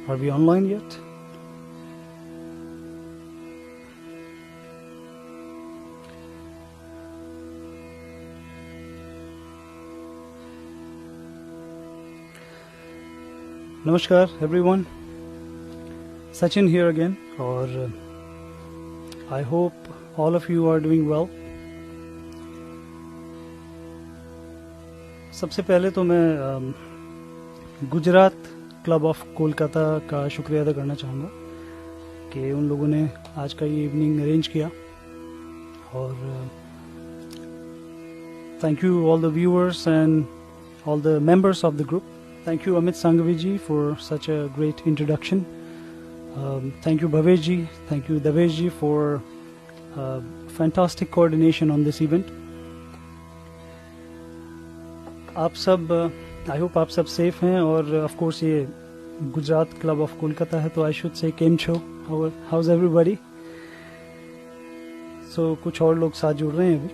Are we online yet? Namaskar everyone, Sachin here again, और I hope all of you are doing well. सबसे पहले तो मैं Gujarat club of Kolkata का शुक्रिया अदा करना चाहूँगा कि उन लोगों ने आज का ये इवनिंग अरेंज किया, और thank you all the viewers and all the members of the group. Thank you Amit Sanghavi ji for such a great introduction. Thank you Bhavesh ji, thank you Devesh ji for fantastic coordination on this event. आप सब, I hope आप सब safe हैं, और of course ये Gujarat club of Kolkata है तो I should say केम छो, how's everybody? So कुछ और लोग साथ जुड़ रहे हैं अभी.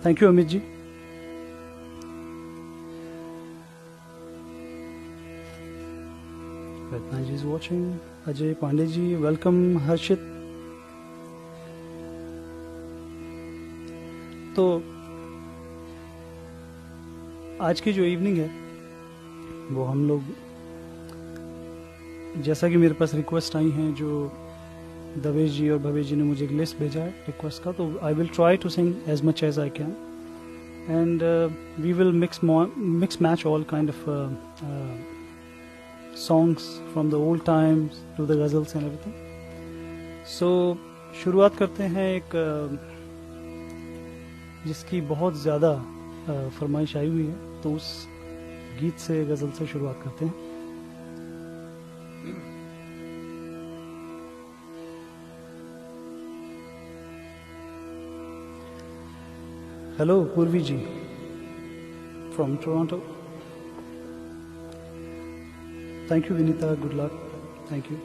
Thank you Amit ji. Ratna ji is watching. Ajay Pandey ji, welcome. Harshit. तो आज की जो इवनिंग है वो हम लोग, जैसा कि मेरे पास रिक्वेस्ट आई हैं, जो दवेश जी और भवेश जी ने मुझे एक लिस्ट भेजा है रिक्वेस्ट का, तो I will try to sing as much as I can, and we will mix match all kind of songs from the old times to the ghazals and everything. So शुरुआत करते हैं एक जिसकी बहुत ज़्यादा फरमाइश आई हुई है, तो उस गीत से, गज़ल से शुरुआत करते हैं. Hello Purvi ji from Toronto. Thank you Vinita, good luck. Thank you.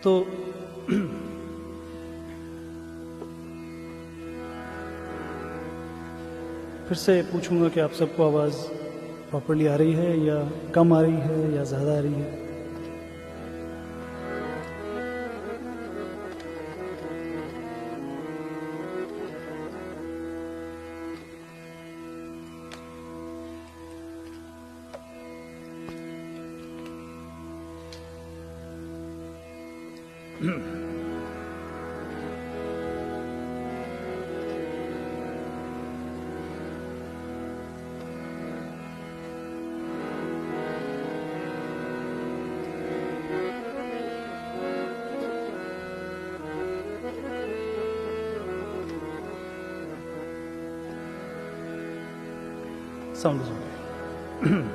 तो फिर से पूछूंगा कि आप सबको आवाज़ प्रॉपरली आ रही है, या कम आ रही है, या ज़्यादा आ रही है. Sound is okay.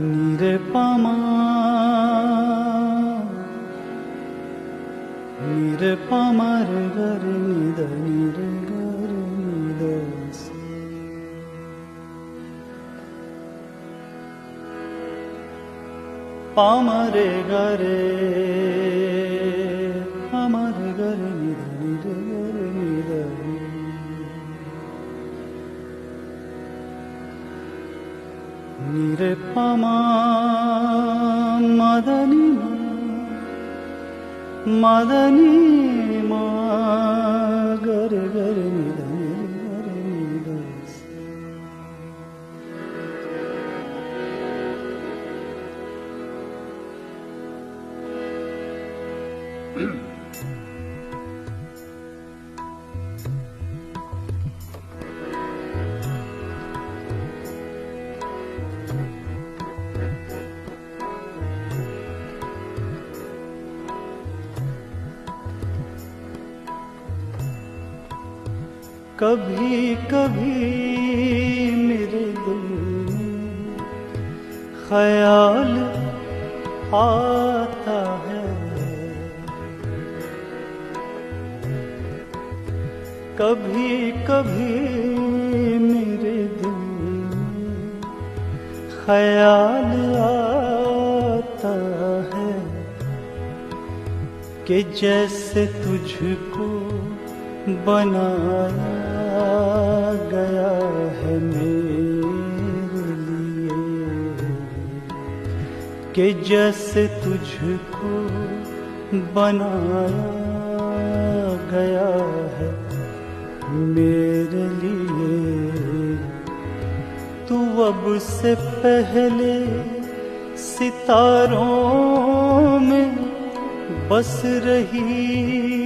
Nire pama, nire pama re ga re ni da ni re ga re ni da sa. Pama re ga re, pama re ga re ni da ni re ga re ni da. Nire pama madani ma, madani ma gare gare ni da ni gare ni da. कभी कभी मेरे दिल में ख्याल आता है, कभी कभी मेरे दिल में ख्याल आता है कि जैसे तुझको बनाया गया है मेरे लिए, कि जैसे तुझको बनाया गया है मेरे लिए। तू अब से पहले सितारों में बस रही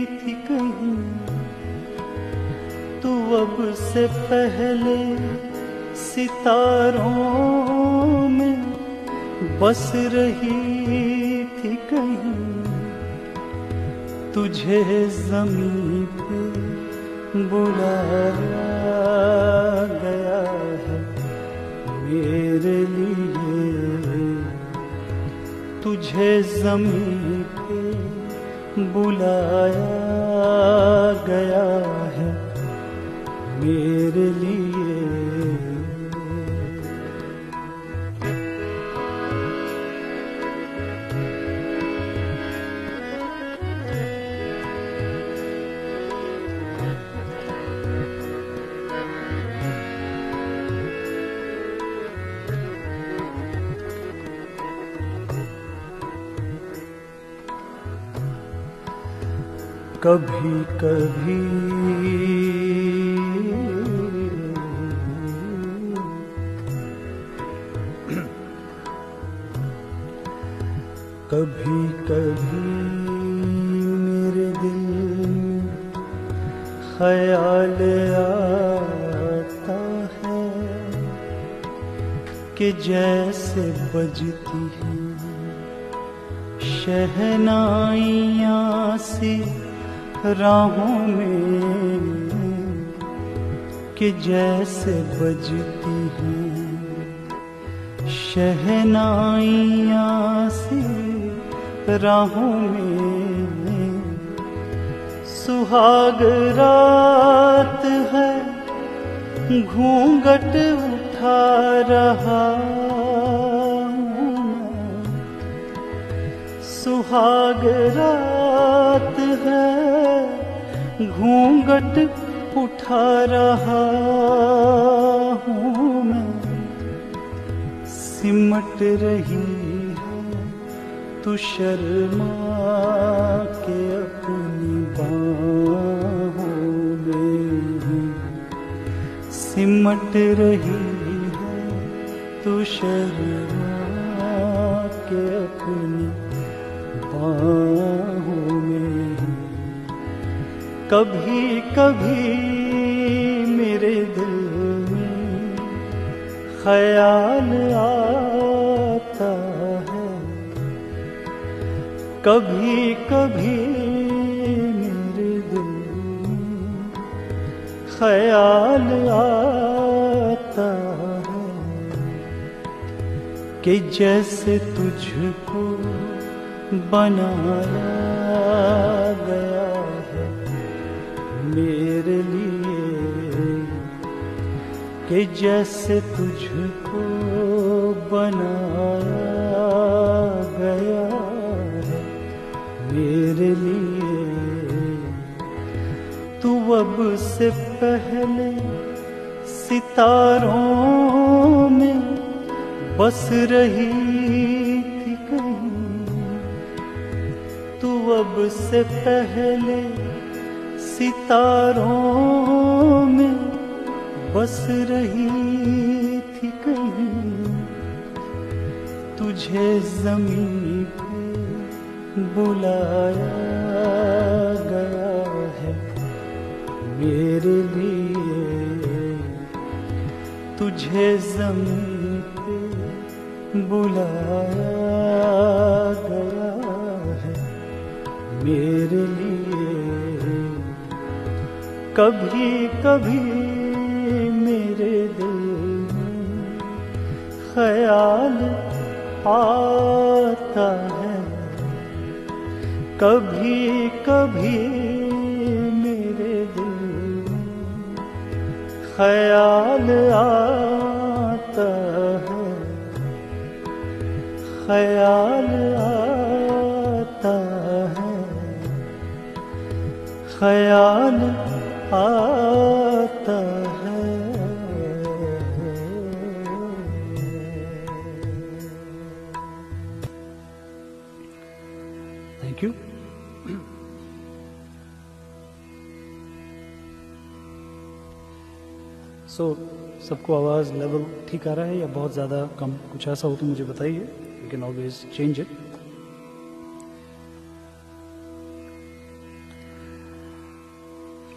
थी कहीं, तू अब से पहले सितारों में बस रही थी कहीं। तुझे ज़मीं पे बुलाया गया है मेरे लिए, तुझे ज़मीं पे बुलाया गया है मेरे लिए। कभी कभी कभी कभी मेरे दिल में ख्याल आता है कि जैसे बजती हैं शहनाइयाँ सी राहों में, कि जैसे बजती हैं शहनाइयाँ सी राहों में। सुहाग रात है घूंघट उठा रहा हूँ मैं, सुहाग रात है घूंघट उठा रहा हूँ मैं। सिमट रही है तू शर्मा के अपनी बाहों में, सिमट रही है तू शर्मा के अपनी बाहों में। कभी कभी मेरे दिल में ख्याल आता है, कभी कभी मेरे दिल में ख्याल आता है कि जैसे तुझको बनाया गया है मेरे लिए, कि जैसे तुझको बनाया गया है मेरे लिए। तू अब से पहले सितारों में बस रही थी कहीं, तू अब से पहले सितारों में बस रही थी कहीं। तुझे ज़मीं पे बुलाया गया है मेरे लिए, तुझे ज़मीं पे बुलाया गया है मेरे लिए। कभी कभी मेरे दिल में ख्याल आता है, कभी कभी मेरे दिल में ख्याल आता है, ख्याल आता है, ख्याल आता है। Thank you. सबको आवाज़ लेवल ठीक आ रहा है या बहुत ज़्यादा कम? कुछ ऐसा हो तो मुझे बताइए, you can always change it.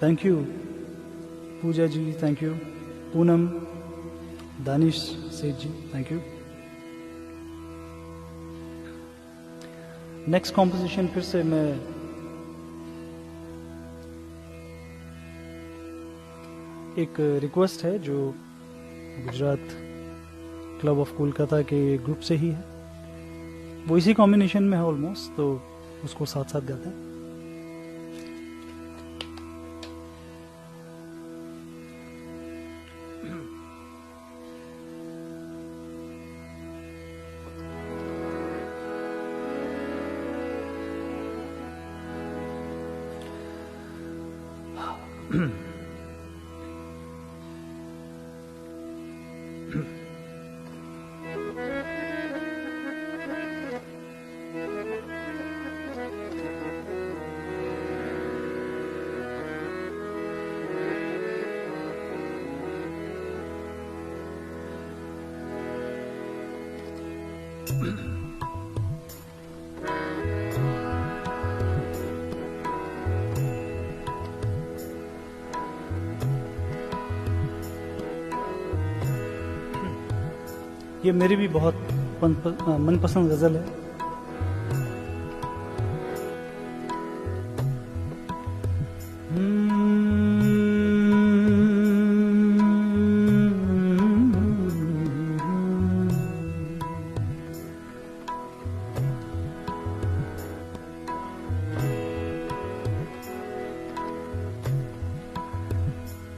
Thank you Puja ji, thank you Poonam, Danish Seth ji, thank you. Next composition फिर से मैं एक रिक्वेस्ट है जो गुजरात क्लब ऑफ कोलकाता के ग्रुप से ही है, वो इसी कॉम्बिनेशन में है ऑलमोस्ट, तो उसको साथ साथ गाते हैं। ये मेरी भी बहुत मनपसंद गजल है।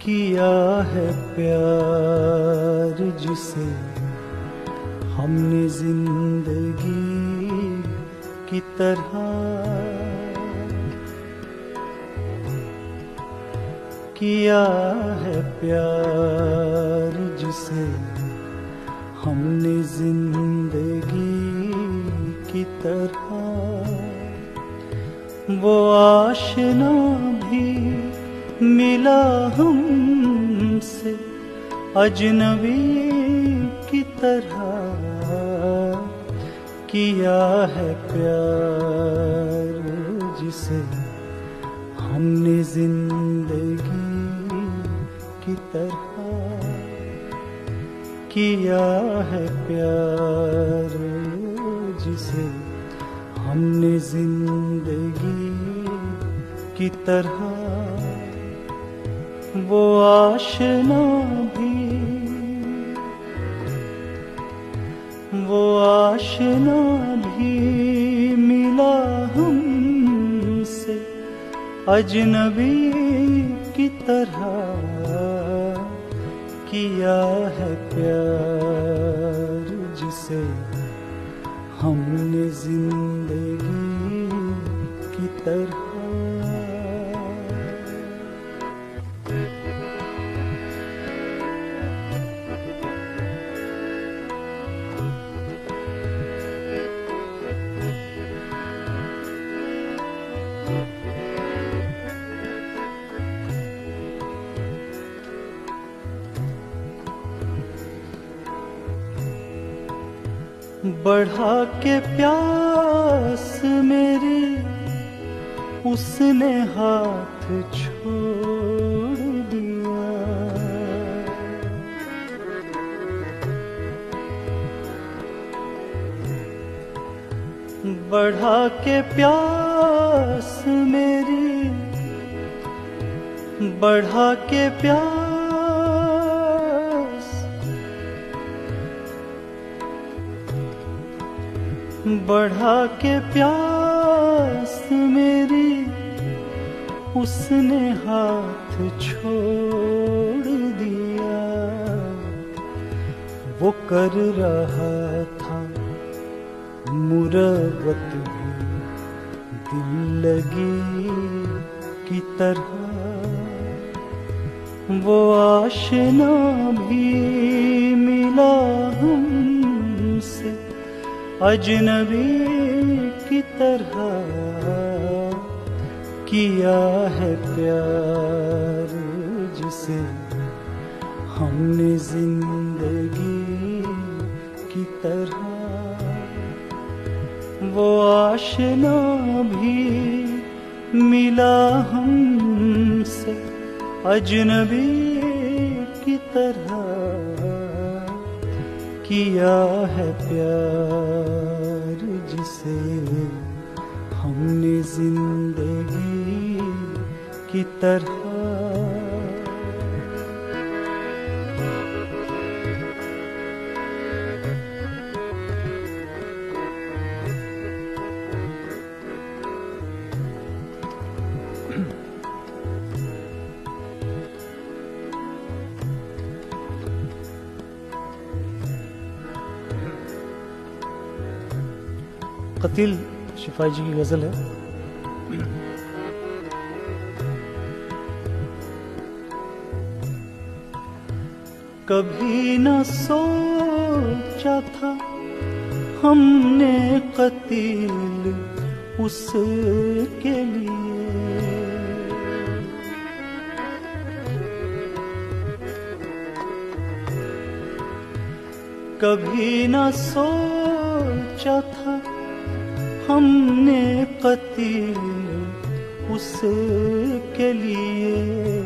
किया है प्यार जिसे हमने जिंदगी की तरह, किया है प्यार जिसे हमने जिंदगी की तरह, वो आशना भी मिला हमसे अजनबी की तरह, किया है प्यार जिसे हमने जिंदगी की तरह, किया है प्यार जिसे हमने जिंदगी की तरह, वो आशना भी, वो आशना भी मिला हमसे अजनबी की तरह, किया है प्यार जिसे हमने जिंदगी की तरह। बढ़ा के प्यास मेरी उसने हाथ छोड़ दिया, बढ़ा के प्यास मेरी बढ़ा के प्यास, बढ़ा के प्यास मेरी उसने हाथ छोड़ दिया। वो कर रहा था मुरवत भी दिल लगी की तरह, वो आशना भी मिला हमसे अजनबी की तरह। किया है प्यार जिसे हमने जिंदगी की तरह, वो आशना भी मिला हमसे अजनबी की तरह। किया है प्यार जिसे हमने जिंदगी की तरह। कतील शिफाई जी की गजल है। कभी न सोचा था हमने कतील उसके लिए, कभी न सोचा था हमने कतील उसके लिए।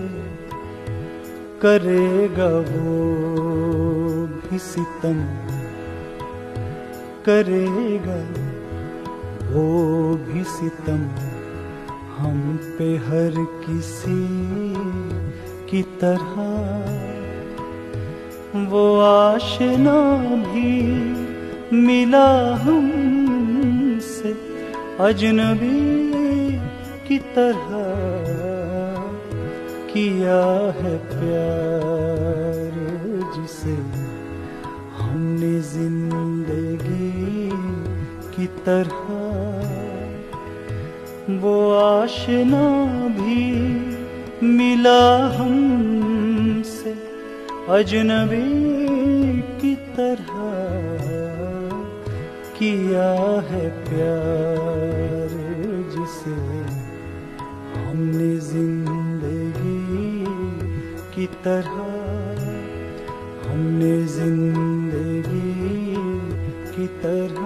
करेगा वो भी सितम, करेगा वो भी सितम हम पे हर किसी की तरह। वो आशना भी मिला हमसे अजनबी की तरह। किया है प्यार जिसे हमने जिंदगी की तरह, वो आशना भी मिला हमसे अजनबी की तरह। किया है प्यार जिसे हमने जिंदगी की तरह, हमने जिंदगी की तरह,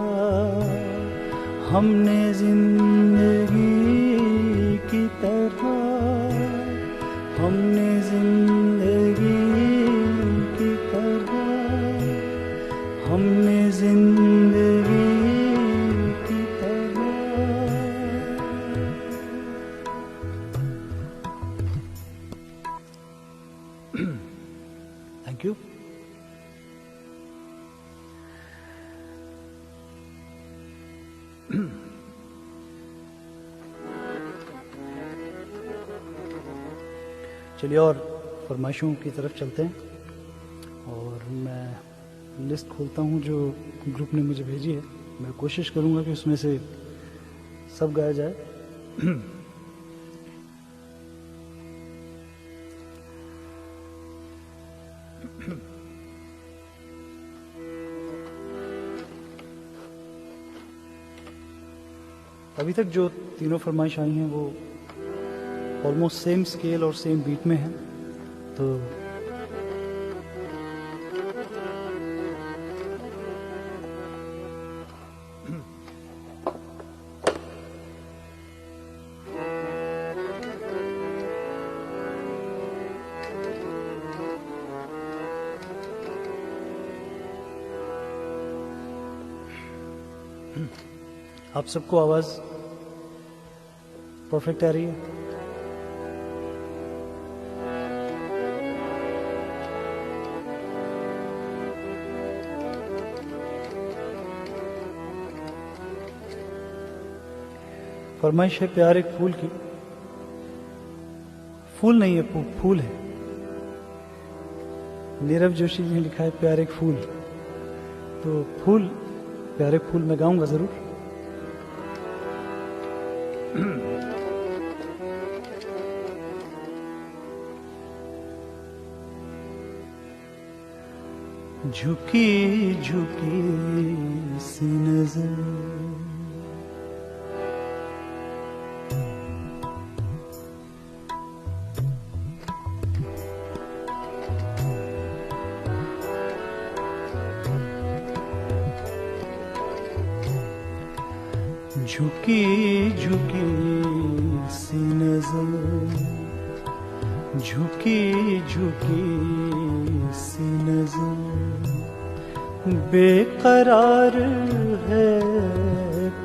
हमने जिंदगी की तरह, हमने जिंदगी की तरह, हमने जिंदगी की तरह। Thank you. चलिए और फरमाइशों की तरफ चलते हैं, और मैं लिस्ट खोलता हूँ जो ग्रुप ने मुझे भेजी है। मैं कोशिश करूँगा कि उसमें से सब गाया जाए। अभी तक जो तीनों फरमाइश आई हैं वो ऑलमोस्ट सेम स्केल और सेम बीट में है, तो आप सबको आवाज परफेक्ट आ रही है? फरमाइश है प्यार एक फूल की। फूल नहीं है, फूल है। नीरव जोशी जी ने लिखा है प्यार एक फूल। तो फूल, प्यार एक फूल मैं गाऊंगा जरूर। झुकी झुकी सी नजर, झुकी झुकी सी नजर, झुकी झुकी सी नजर, बेकरार है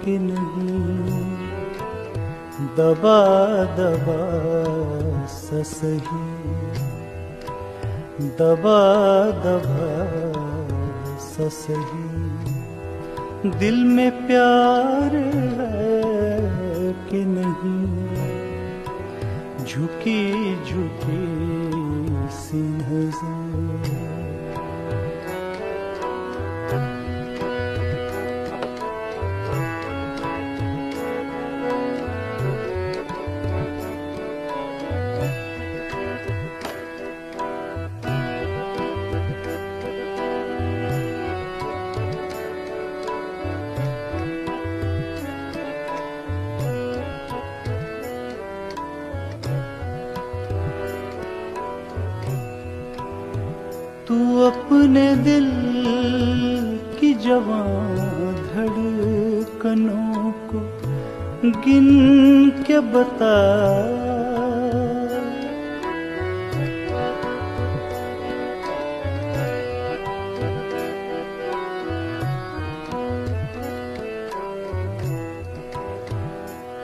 कि नहीं, दबा दबा सा सही, दबा दबा सा सही, दिल में प्यार है कि नहीं, झुकी झुकी सी नजर। तू अपने दिल की जवां धड़कनों को गिन के बता,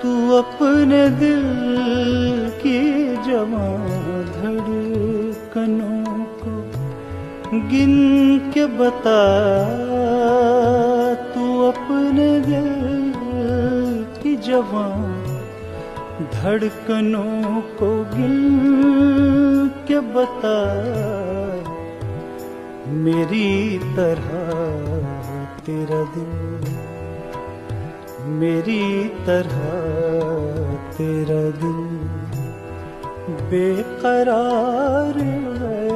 तू अपने दिल की जवां धड़कनों को गिन के बता, तू अपने दिल की जवां धड़कनों को गिन के बता, मेरी तरह तेरा दिल, मेरी तरह तेरा दिल बेकरार है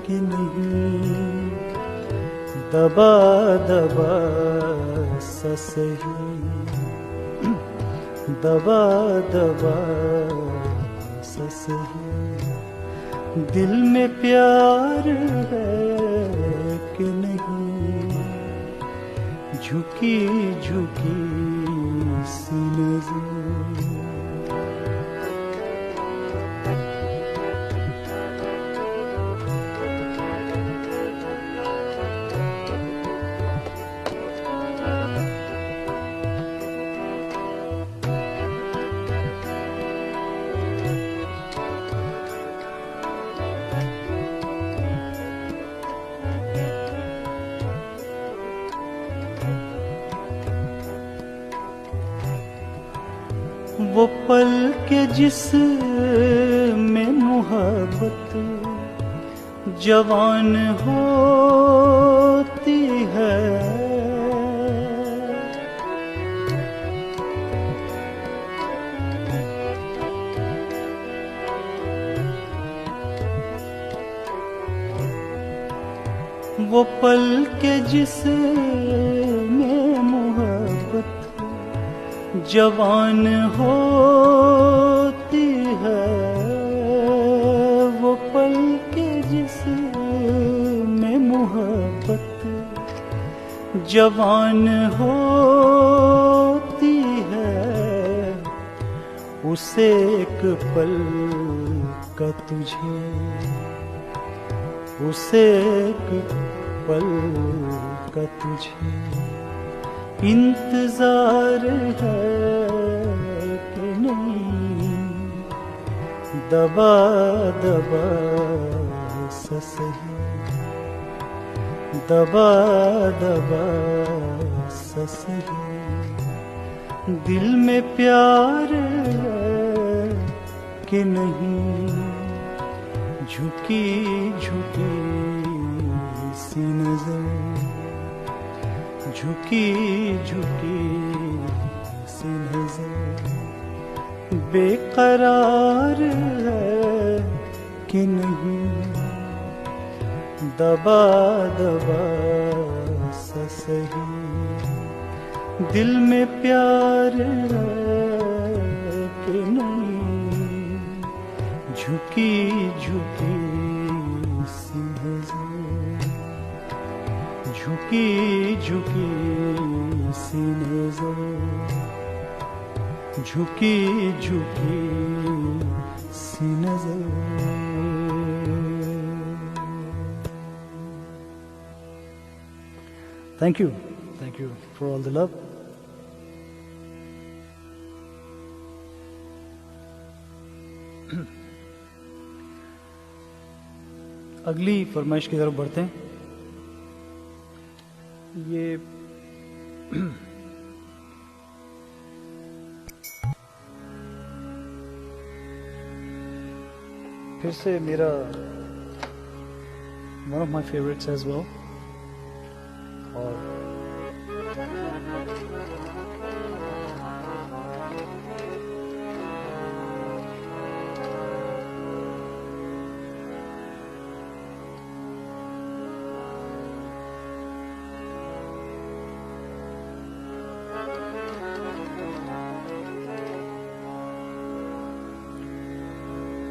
कि नहीं, दबा दबा सा सही, दबा दबा सा सही, दिल में प्यार है कि नहीं, झुकी झुकी सी नजर। वो पल के जिसमें मोहब्बत जवान होती है, वो पल के जिसमें मोहब्बत जवान होती है, वो पल के जिसमें मोहब्बत जवान होती है, उसे एक पल का तुझे, उसे एक पल का तुझे इंतजार है कि नहीं, दबा दबा सा सही, दबा दबा सा सही, दिल में प्यार कि नहीं, झुकी झुकी सी नजर, झुकी झुकी सी नजर, बेकरार है कि नहीं, दबा दबा सा सही, दिल में प्यार के नहीं, झुकी झुकी सी नजर, झुकी झुकी सी नजर, झुकी झुकी सी नजर. Thank you for all the love. अगली फरमाइश की तरफ बढ़ते हैं. ये फिर से मेरा one of my favorites as well. और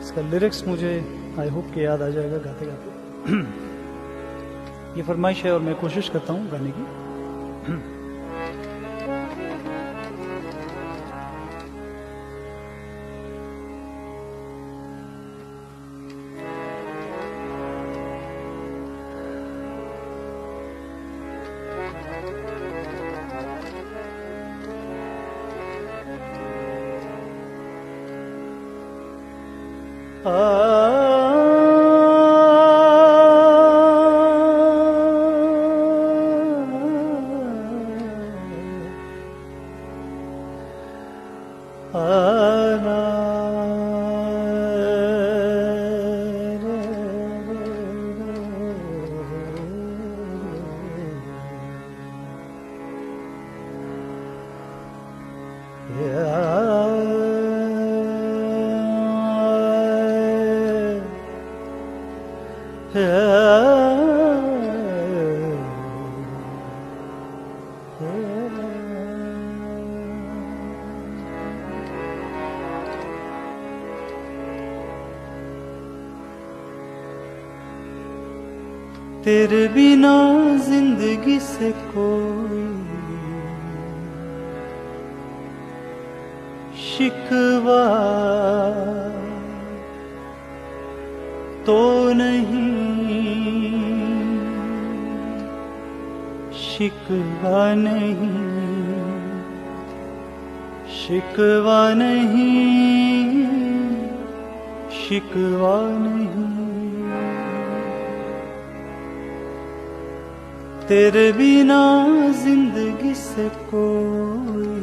इसका लिरिक्स मुझे आई होप कि याद आ जाएगा गाते गाते. ये फरमाइश है और मैं कोशिश करता हूँ गाने की. तेरे बिना जिंदगी से कोई शिकवा तो नहीं, शिकवा नहीं, शिकवा नहीं, शिकवा नहीं. तेरे बिना जिंदगी से कोई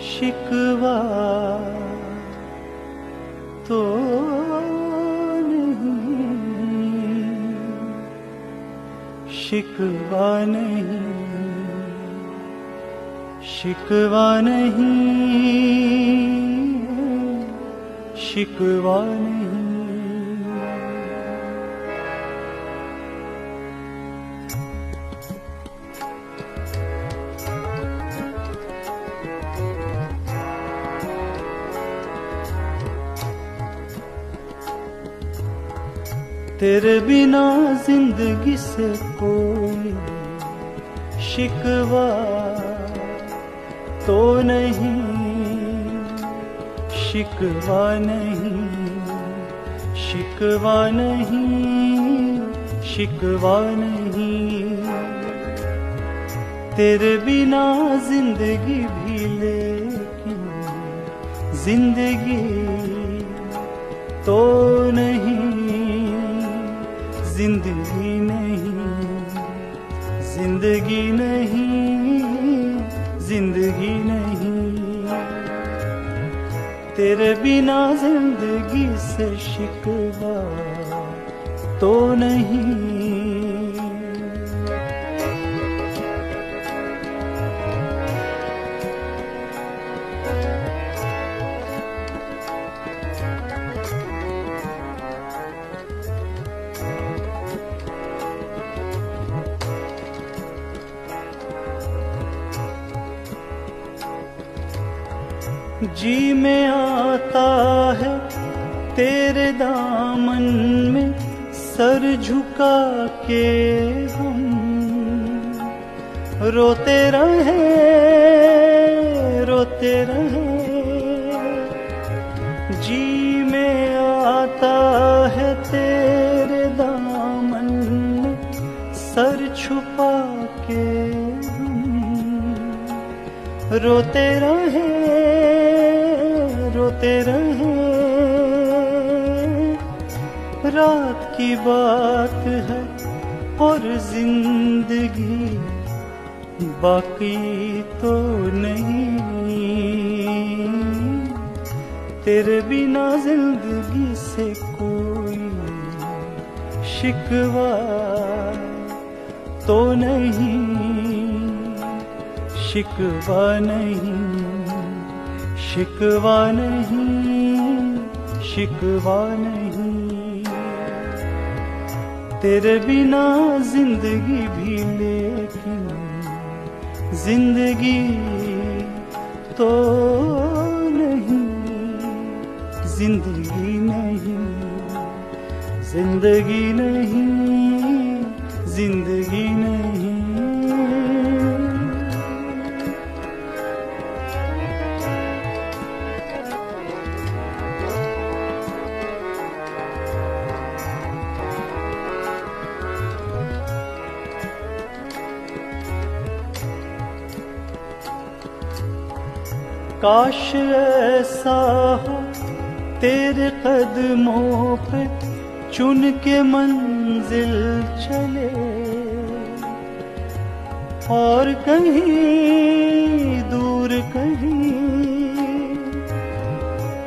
शिकवा तो नहीं, शिकवा नहीं, शिकवा नहीं, शिकवा नहीं. तेरे बिना जिंदगी से कोई शिकवा तो नहीं, शिकवा नहीं, शिकवा नहीं, शिकवा नहीं. तेरे बिना जिंदगी भी लेकिन जिंदगी तो नहीं, जिंदगी नहीं, जिंदगी नहीं, जिंदगी नहीं, तेरे बिना जिंदगी से शिकवा तो नहीं। जी में आता है तेरे दामन में सर झुका के हम, रोते रहे रोते रहे। जी में आता है तेरे दामन में सर छुपा के हम, रोते रहे रोते रहे। रात की बात है और जिंदगी बाकी तो नहीं, तेरे बिना जिंदगी से कोई शिकवा तो नहीं, शिकवा नहीं, शिकवा नहीं, शिकवा नहीं। तेरे बिना जिंदगी भी लेकिन जिंदगी तो नहीं, जिंदगी नहीं, जिंदगी नहीं, जिंदगी नहीं। काश ऐसा हो तेरे कदमों पे चुन के मंजिल चले, और कहीं दूर कहीं।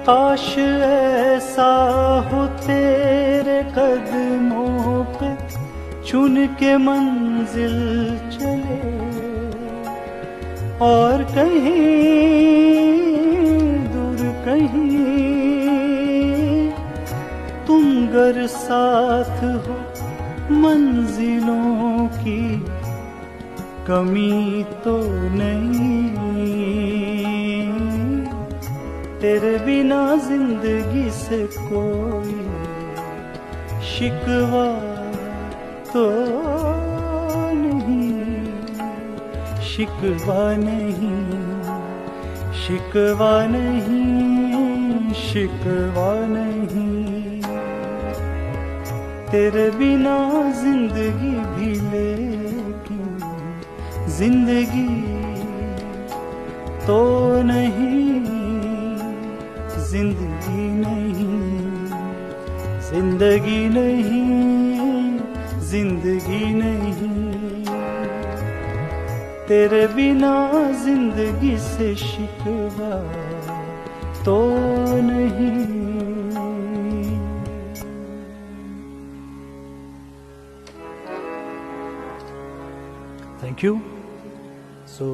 काश ऐसा हो तेरे कदमों पे चुन के मंजिल चले, और कहीं दूर कहीं। तुम गर साथ हो मंजिलों की कमी तो नहीं, तेरे बिना जिंदगी से कोई शिकवा तो नहीं, शिकवा नहीं, शिकवा नहीं, शिकवा नहीं। तेरे बिना जिंदगी भी लेकिन जिंदगी तो नहीं, जिंदगी नहीं, जिंदगी नहीं, जिंदगी नहीं। तेरे बिना जिंदगी से शिकवा तो नहीं। Thank you. So,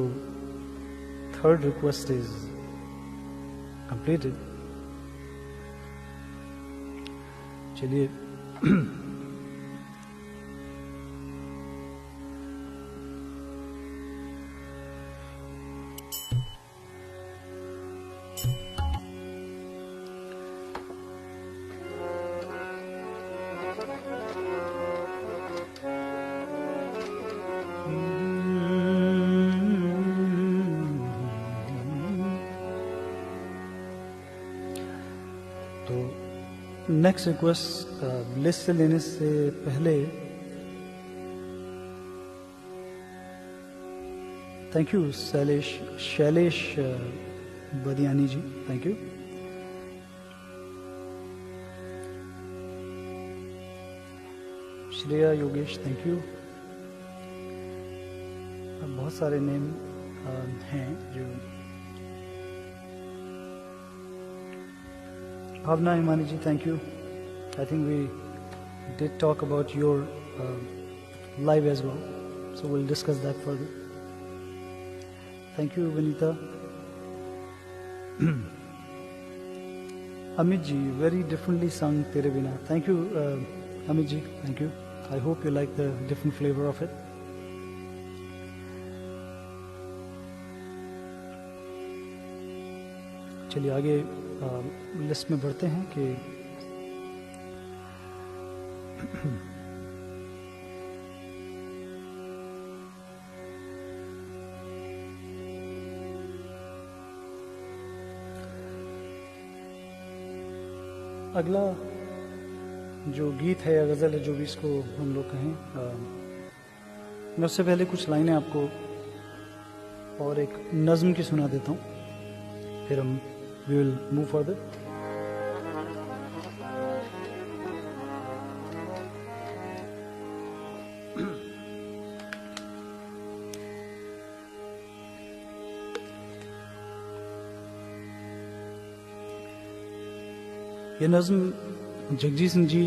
third request is completed. चलिए नेक्स्ट रिक्वेस्ट लिस्ट से लेने से पहले thank you Shailesh Badiyani ji, thank you. Shreya Yogesh, thank you. बहुत सारे नेम हैं जो Bhavna Himani ji, thank you. I think we did talk about your live as well, so we'll discuss that further. Thank you, Vinita. Amit ji, very differently sung Tere Bina. Thank you, Amit ji. Thank you. I hope you like the different flavor of it. चलिए आगे list में बढ़ते हैं कि अगला जो गीत है या गज़ल है, जो भी इसको हम लोग कहें, मैं उससे पहले कुछ लाइनें आपको और एक नज़्म की सुना देता हूँ, फिर हम वी विल मूव फर्दर. ये नज़्म जगजीत सिंह जी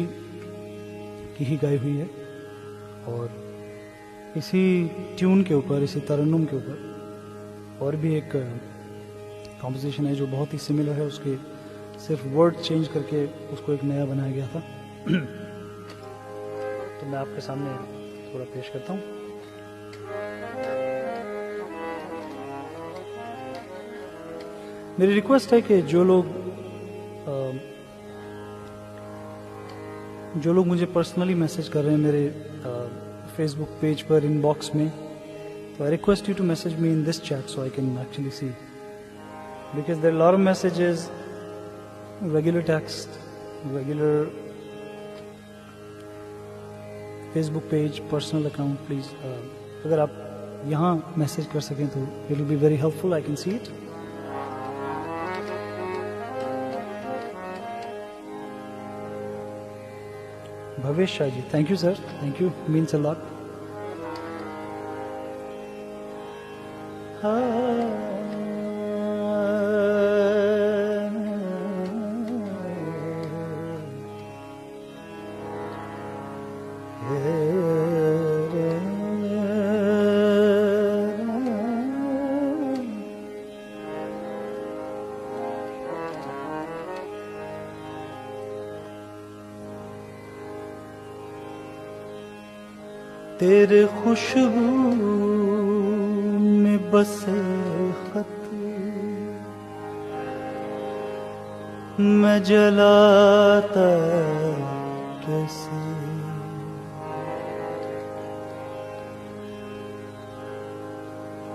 की ही गाई हुई है और इसी ट्यून के ऊपर, इसी तरन्नुम के ऊपर और भी एक कॉम्पोजिशन है जो बहुत ही सिमिलर है. उसके सिर्फ वर्ड चेंज करके उसको एक नया बनाया गया था. तो मैं आपके सामने थोड़ा पेश करता हूँ. मेरी रिक्वेस्ट है कि जो लोग मुझे पर्सनली मैसेज कर रहे हैं मेरे फेसबुक पेज पर इनबॉक्स में, तो I request you to message me in this chat so I can actually see, because there are lot of messages, regular text, regular Facebook page, personal account. Please अगर आप यहाँ message कर सकें तो it will be very helpful. I can see it. Bhavesh Shah ji, thank you sir, thank you, means a lot. तेरे खुशबू में बसे खत मैं जलाता कैसे,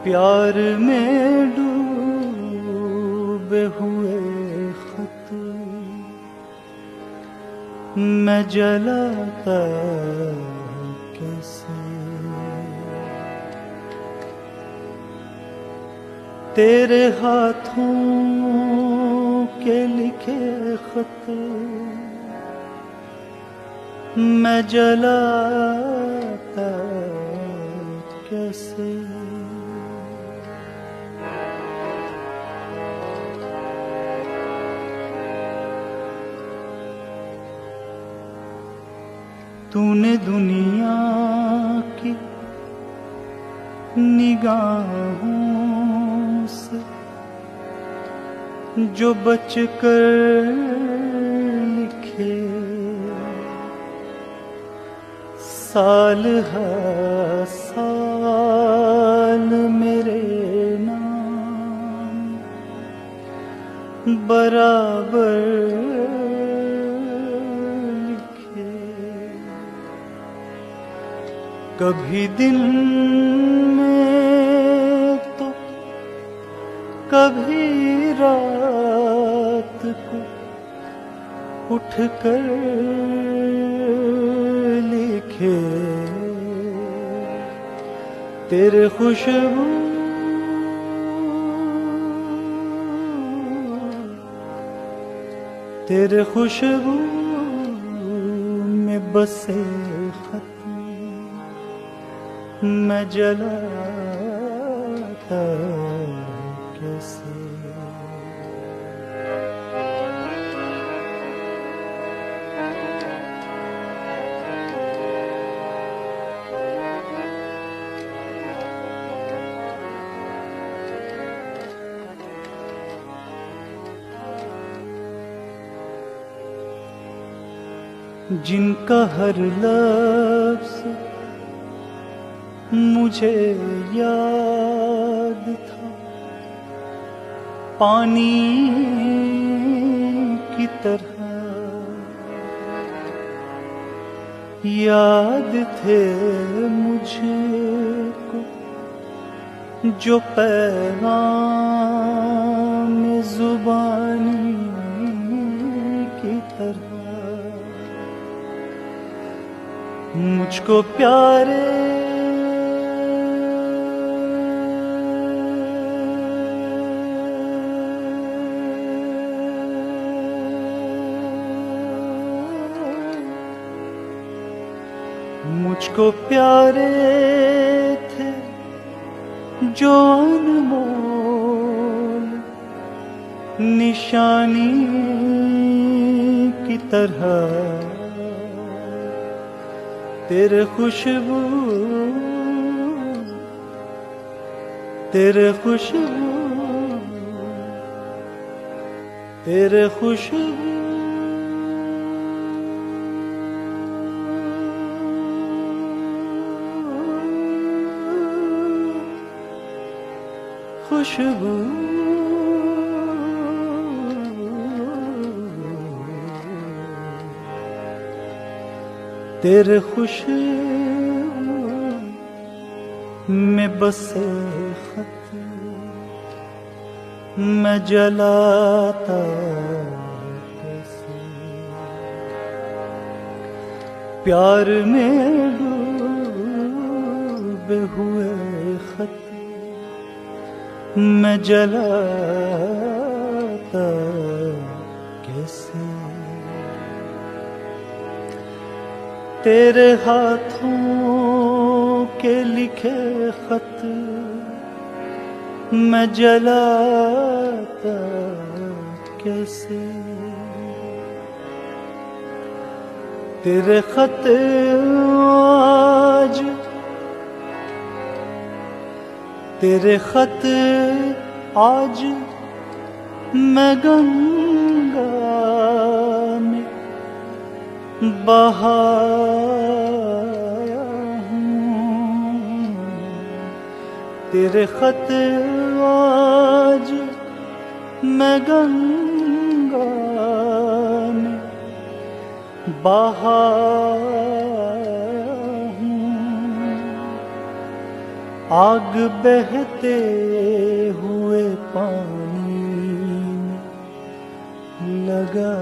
प्यार में डूबे हुए खत मैं जलाता कैसे, तेरे हाथों के लिखे खत मैं जलाता कैसे, तूने दुनिया की निगाहों से जो बचकर लिखे साल हर साल मेरे नाम बराबर लिखे, कभी दिन में तो कभी रात को उठकर लिखे, तेरे खुशबू तेरे खुशबू में बसे खत मैं जलाता जलाता कैसे। जिनका हर लफ्ज़ मुझे याद था, पानी की तरह याद थे मुझको, जो पैगाम ज़ुबानी की तरह मुझको प्यारे मुझको प्यारे थे जो अनमोल निशानी की तरह, तेरे खुशबू तेरे खुशबू तेरे खुशबू खुशबू तेरे खुशबू में बसे खत मैं जलाता कैसे। प्यार में डूबे हुए खत मैं जलाता कैसे। तेरे हाथों के लिखे खत मैं जलाता कैसे। तेरे खत आज तेरे खत आज मैं गंगा में बहाया हूँ। तेरे खत आज मैं गंगा में बहाया हूँ। आग बहते हुए पानी में लगा।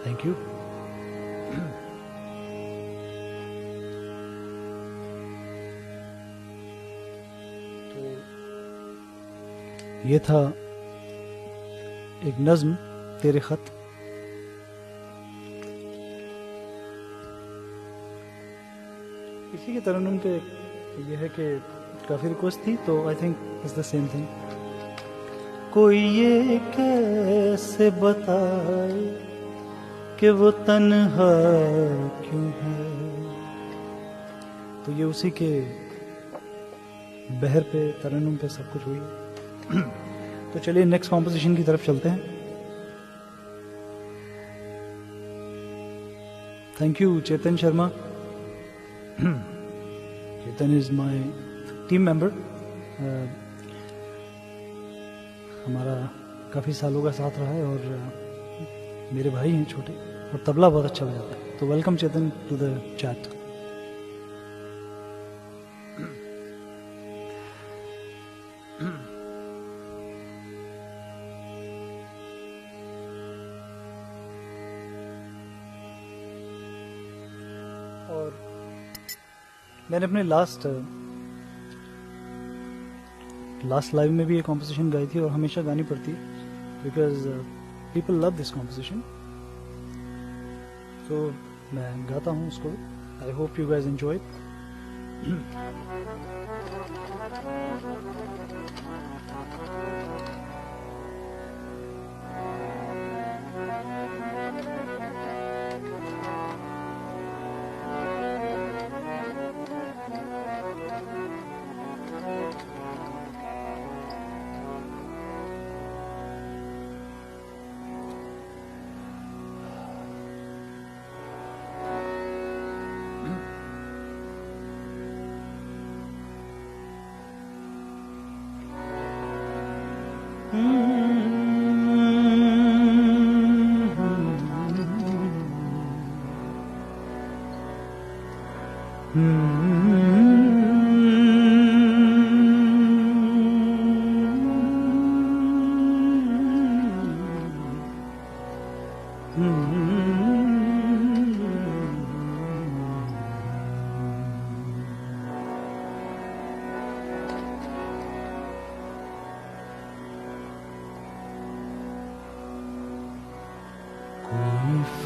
Thank you. तो ये था एक नज्म तेरे खत। इसी के तरन्नुम पे ये है कि काफ़ी रिक्वेस्ट थी, तो I think it's the same thing. कोई ये कैसे बताए कि वो तन्हा क्यों है। तो ये उसी के बहर पे तरन्नुम पे सब कुछ हुई। तो चलिए नेक्स्ट कॉम्पोजिशन की तरफ चलते हैं। Thank you Chetan Sharma. Chetan is my team member. हमारा काफ़ी सालों का साथ रहा है और मेरे भाई हैं छोटे, और तबला बहुत अच्छा बजाता है। तो welcome Chetan to the chat. और मैंने अपने लास्ट लाइव में भी ये कॉम्पोजिशन गाई थी और हमेशा गानी पड़ती है because people love this composition. तो मैं गाता हूँ उसको. I hope you guys enjoy.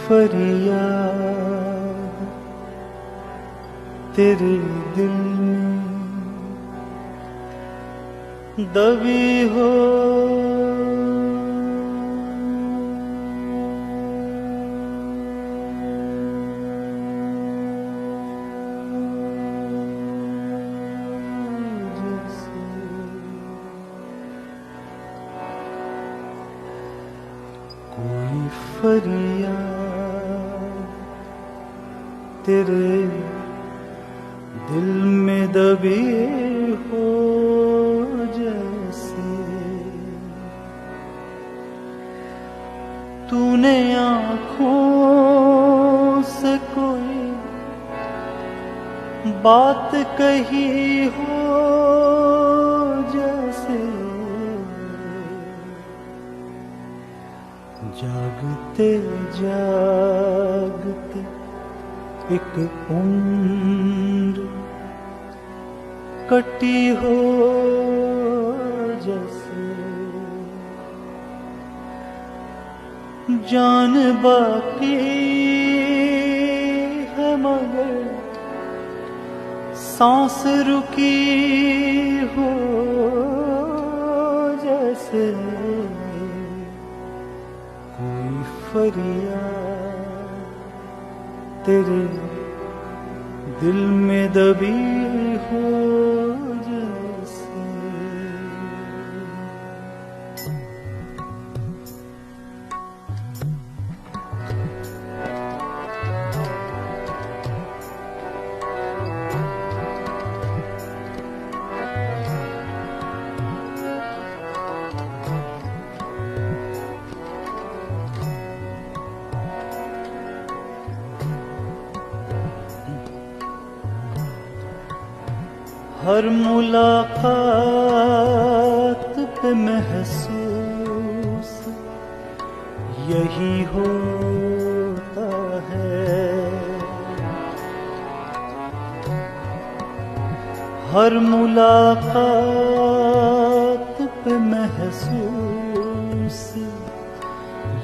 फरियाद तेरे दिल में दबी हो, कोई फरियाद तेरे दिल में दबी हो, जैसे तूने आँखों से कोई बात कही हो, जैसे जागते जागते एक उम्र कटी हो, जैसे जान बाकी है मगर सांस रुकी हो, जैसे कोई फरियाद तेरे दिल में दबी हो, जैसे हर मुलाकात पे महसूस यही होता है, हर मुलाकात पे महसूस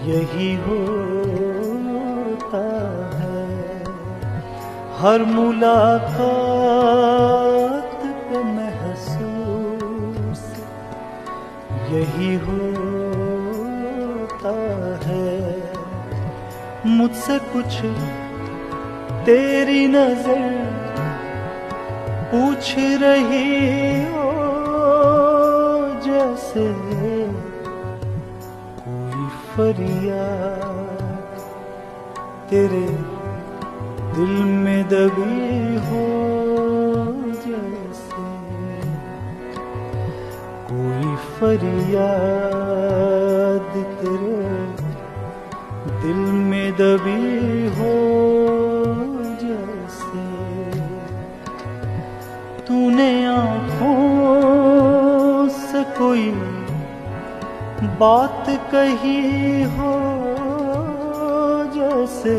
यही होता है, हर मुलाकात महसूस यही होता है। मुझसे कुछ तेरी नजर पूछ रही हो, जैसे कोई फरियाद तेरे दिल में दबी हो, जैसे कोई फरियाद तेरे दिल में दबी हो, जैसे तूने आँखों से कोई बात कही हो, जैसे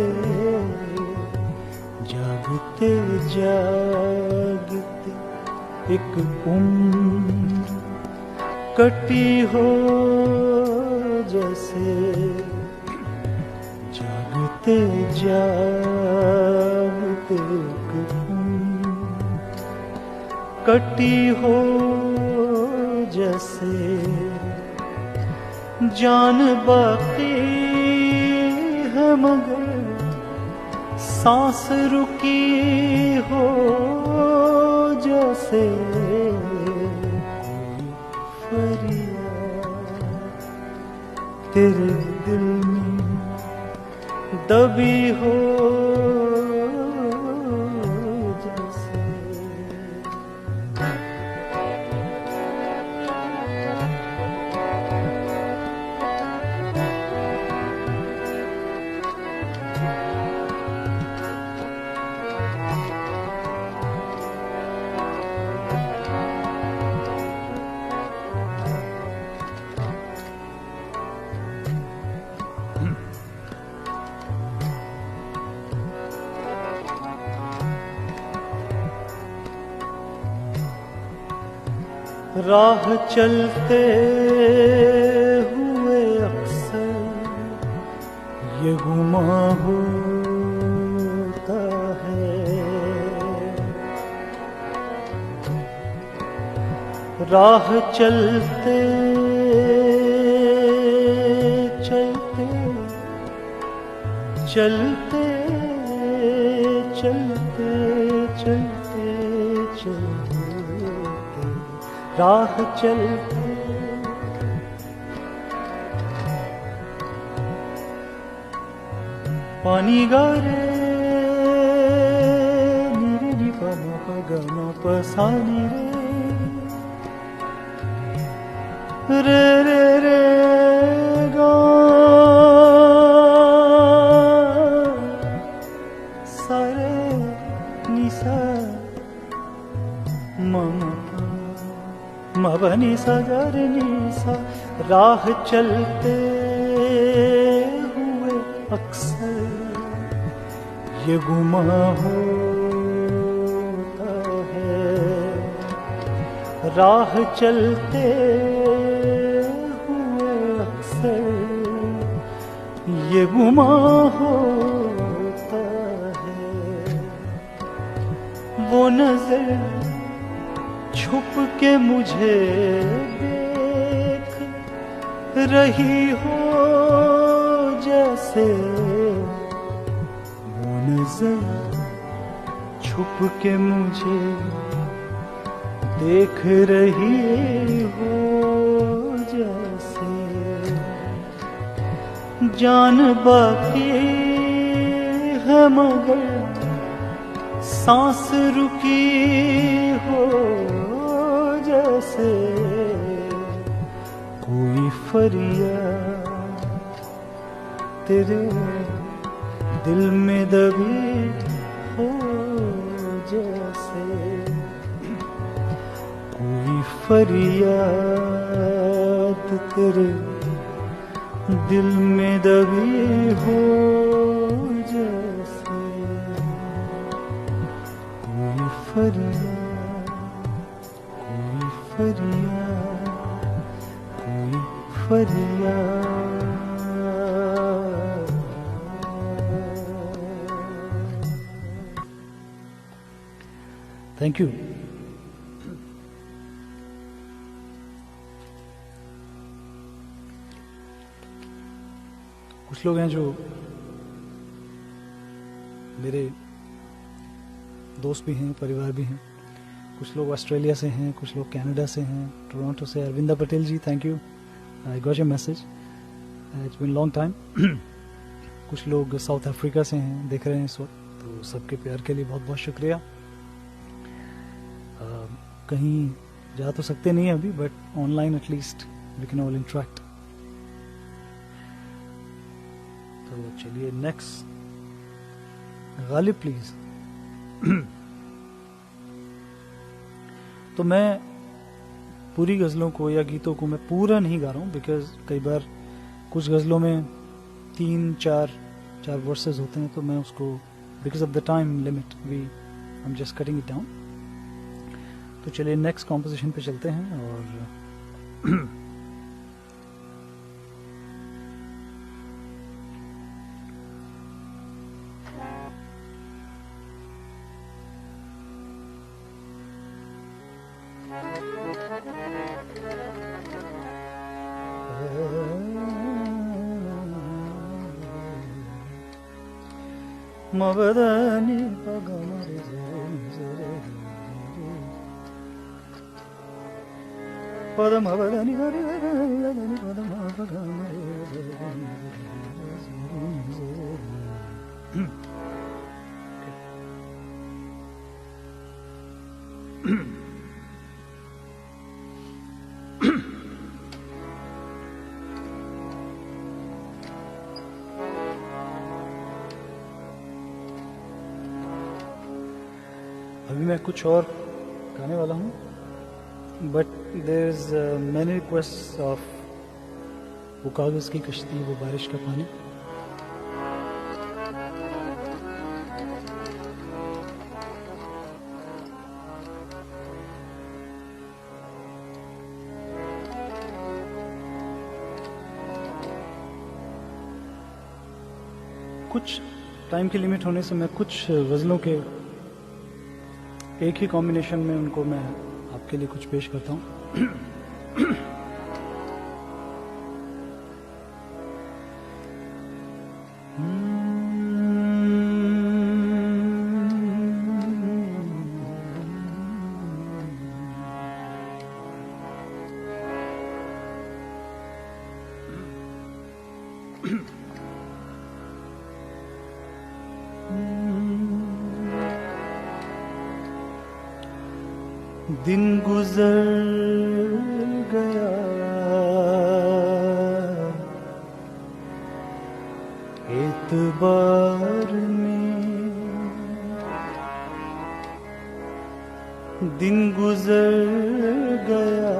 जागते जागते एक उम्र कटी हो, जैसे जागते जागते जागते कटी हो जैसे जान बाकी है मगर सांस रुकी हो जैसे फरियाद तेरे दिल में दबी हो जैसे। राह चलते हुए अक्सर ये गुमा होता है, राह चलते चलते चलते चलते चलते चलते राह चलते पानी गारे नीरे नी पा मा पा गा मा पा सा नी रे रे रे गा सा रे नी सा मा मवनी सगरनी सा। राह चलते हुए अक्सर ये गुमा होता है, राह चलते हुए अक्सर ये गुमा होता है। वो नजर छुप के मुझे देख रही हो जैसे, वो नजर छुप के मुझे देख रही हो जैसे, जान बाकी है मगर सांस रुकी हो जैसे, कोई फरियाद तेरे दिल में दबी हो जैसे, कोई फरियाद तेरे दिल में दबी हो जैसे, कोई फरियाद फरियाद कोई फरियाद। Thank you. कुछ लोग हैं जो मेरे दोस्त भी हैं, परिवार भी हैं। कुछ लोग ऑस्ट्रेलिया से हैं, कुछ लोग कनाडा से हैं, टोरंटो से। Arvinda Patel ji, thank you, I got your message, it's been long time. कुछ लोग साउथ अफ्रीका से हैं, देख रहे हैं इस वक्त, तो सबके प्यार के लिए बहुत बहुत शुक्रिया। कहीं जा तो सकते नहीं अभी, but online at least we can all interact. तो चलिए नेक्स्ट, गालिब प्लीज। तो मैं पूरी गज़लों को या गीतों को मैं पूरा नहीं गा रहा हूँ, बिकॉज कई बार कुछ गज़लों में 3-4 वर्सेस होते हैं, तो मैं उसको because of the time limit we I am just cutting it down. तो चलिए नेक्स्ट कॉम्पोजिशन पे चलते हैं। और Mavadani pagamare zare padamavadani pagamare pagamare. अभी मैं कुछ और गाने वाला हूँ, but there is many request of वो कागज़ की कश्ती, वो बारिश का पानी. कुछ टाइम की लिमिट होने से मैं कुछ गज़लों के एक ही कॉम्बिनेशन में उनको मैं आपके लिए कुछ पेश करता हूँ. दिन गुजर गया एतबार में, दिन गुजर गया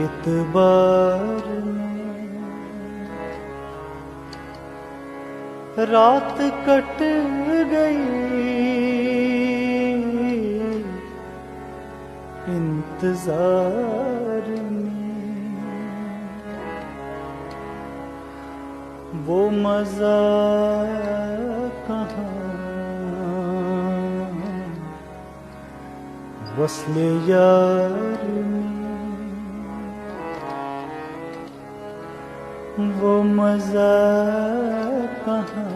एतबार में, रात कट गई इंतजार में, वो मजा कहाँ वस्ले यार में, वो मजा कहाँ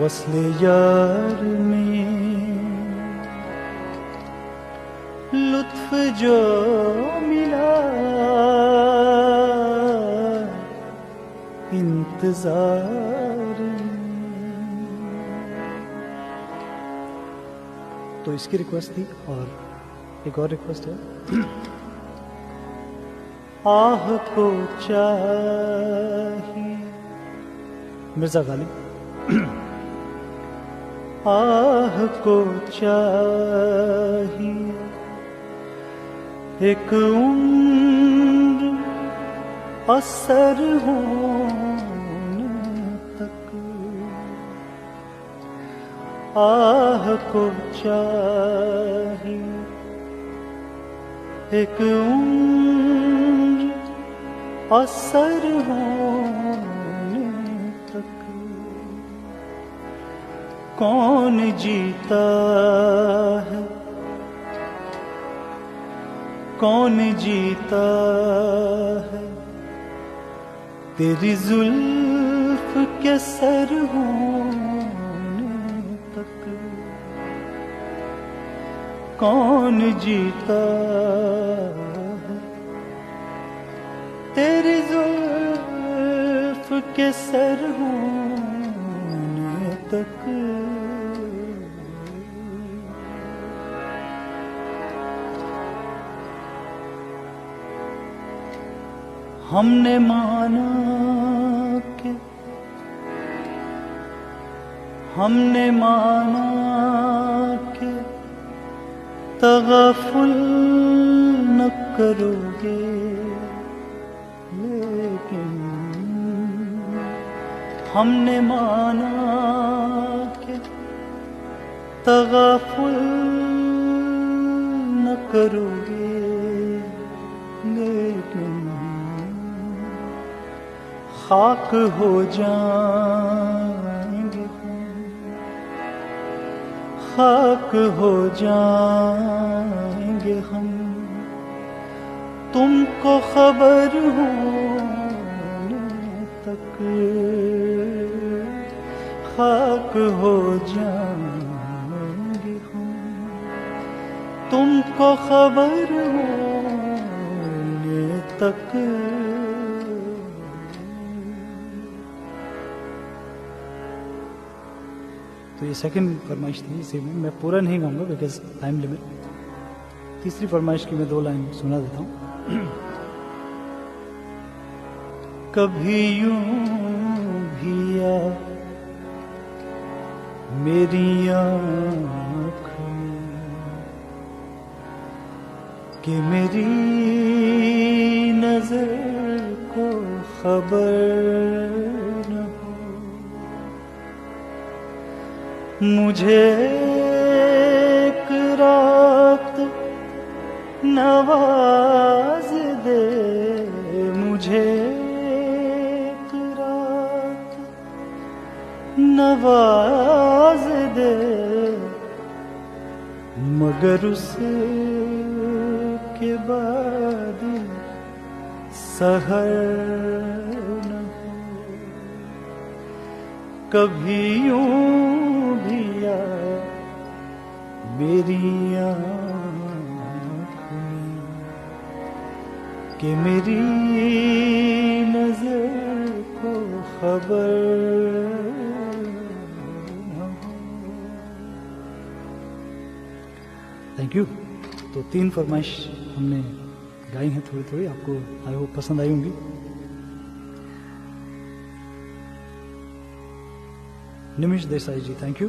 वस्ले यार में, लुत्फ जो मिला इंतजार में. तो इसकी रिक्वेस्ट थी, और एक और रिक्वेस्ट है. आह को चाहिए, मिर्जा गालिब. आह को चाहिए एक उम्र असर होने तक, आह को चाहिए एक उम्र असर होने तक. कौन जीता है, कौन जीता है तेरी जुल्फ के सर होने तक. कौन जीता है तेरी जुल्फ के सर होने तक. हमने माना कि, हमने माना कि तग़फ़ुल न करोगे, लेकिन हमने माना कि तग़फ़ुल न करोगे, लेकिन खाक हो जाएंगे खाक हो जाएंगे हम, तुमको खबर होने तक खाक हो जाएंगे हम, तुमको खबर होने तक। तो ये सेकंड फरमाइश थी इसी में, मैं पूरा नहीं गाऊंगा बिकॉज टाइम लिमिट। तीसरी फरमाइश की मैं 2 लाइन सुना देता हूँ। कभी यूं भी आ मेरी आँख में कि मेरी नजर को खबर न हो, मुझे एक रात नवाज दे, मुझे एक रात नवाज दे, मगर उसके बाद सहर न हो। कभी यूं भी आ मेरी आँख में कि मेरी नजर को खबर न हो। Thank you. तो 3 फरमाइश हमने गाई हैं थोड़ी थोड़ी, आपको आई होप पसंद आई होंगी। Nimish Desai ji, thank you.